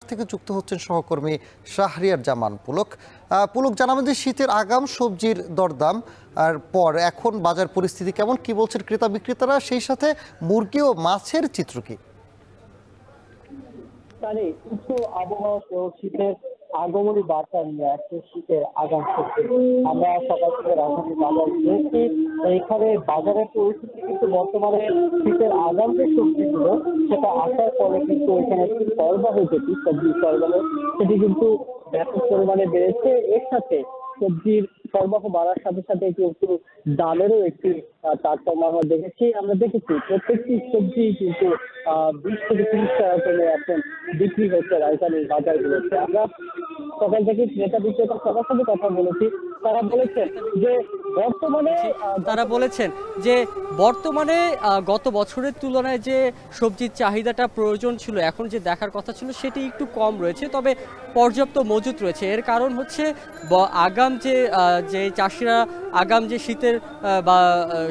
থেকে যুক্ত হচ্ছেন সহকর্মী শাহরিয়ার জামান পুলক। পুলক, জানাবেন যে শীতের আগাম সবজির দরদাম আর পর এখন বাজার পরিস্থিতি কেমন, কি বলছেন ক্রেতা বিক্রেতারা, সেই সাথে মুরগি ও মাছের চিত্র কি? উচ্চ আবহাওয়া সহ শীতের আগমনী বার্তা নিয়ে আসছে শীতের আগাম সবজি। আমরা সকাল থেকে রাজধানী বাজার ঘুরেছি। এখানে বাজারের পরিস্থিতি কিন্তু বর্তমানে শীতের আগাম যে সবজিগুলো সেটা আসার পরে কিন্তু এখানে সরবরাহ যেটি সবজি সরবরাহ সেটি কিন্তু ব্যাপক পরিমাণে বেড়েছে। এর সাথে সবজির সরবরাহ বাড়ার সাথে সাথে কিন্তু দামেরও একটি তারতম্য আমরা দেখেছি প্রত্যেকটি সবজি কিন্তু 20 থেকে 30 টাকা করে এখন বিক্রি হচ্ছে রাজধানীর বাজারগুলোতে। আমরা সকাল থেকে ক্রেতা বিক্রেতা সবার সাথে কথা বলেছি। তারা বলেছেন যে বর্তমানে গত বছরের তুলনায় যে সবজির চাহিদাটা প্রয়োজন ছিল, এখন যে দেখার কথা ছিল সেটি একটু কম রয়েছে, তবে পর্যাপ্ত মজুত রয়েছে। এর কারণ হচ্ছে আগাম যে চাষিরা আগাম যে শীতের বা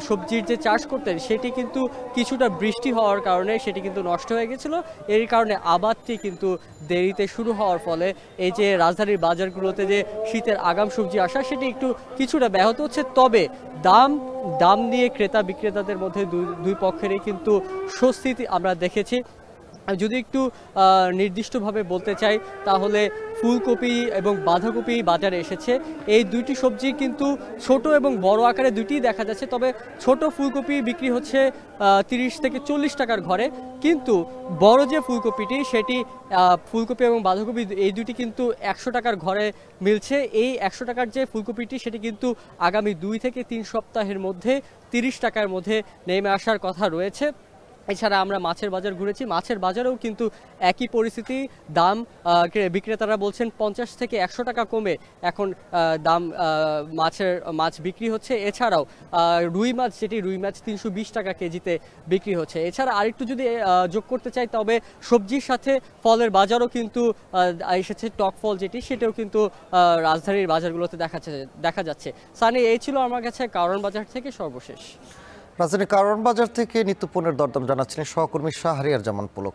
সবজির যে চাষ করতেন সেটি কিন্তু কিছুটা বৃষ্টি হওয়ার কারণে সেটি কিন্তু নষ্ট হয়ে গেছিল। এর কারণে আবাদটি কিন্তু দেরিতে শুরু হওয়ার ফলে এই যে রাজধানীর বাজারগুলোতে যে শীতের আগাম সবজি আসা সেটি একটু কিছুটা ব্যাহত হচ্ছে। তবে দাম নিয়ে ক্রেতা বিক্রেতাদের মধ্যে দুই পক্ষেরই কিন্তু স্বস্তি আমরা দেখেছি। যদি একটু নির্দিষ্টভাবে বলতে চাই তাহলে ফুলকপি এবং বাঁধাকপি বাজারে এসেছে। এই দুইটি সবজি কিন্তু ছোট এবং বড় আকারে দুইটি দেখা যাচ্ছে, তবে ছোট ফুলকপি বিক্রি হচ্ছে 30 থেকে 40 টাকার ঘরে, কিন্তু বড় যে ফুলকপিটি সেটি ফুলকপি এবং বাঁধাকপি এই দুটি কিন্তু 100 টাকার ঘরে মিলছে। এই 100 টাকার যে ফুলকপিটি সেটি কিন্তু আগামী 2 থেকে 3 সপ্তাহের মধ্যে 30 টাকার মধ্যে নেমে আসার কথা রয়েছে। এছাড়া আমরা মাছের বাজার ঘুরেছি, মাছের বাজারেও কিন্তু একই পরিস্থিতি। দাম বিক্রেতারা বলছেন 50 থেকে 100 টাকা কমে এখন দাম মাছ বিক্রি হচ্ছে। এছাড়াও রুই মাছ 320 টাকা কেজিতে বিক্রি হচ্ছে। এছাড়া আরেকটু যদি যোগ করতে চাই তবে সবজির সাথে ফলের বাজারও কিন্তু এসেছে। টক ফল সেটাও কিন্তু রাজধানীর বাজারগুলোতে দেখা যাচ্ছে। সানি, এই ছিল আমার কাছে কারণ বাজার থেকে সর্বশেষ। রাজধানীর কারণ বাজার থেকে নিত্যপণ্যের দরদাম জানাচ্ছিলেন সহকর্মী শাহরিয়ার জামান পুলক।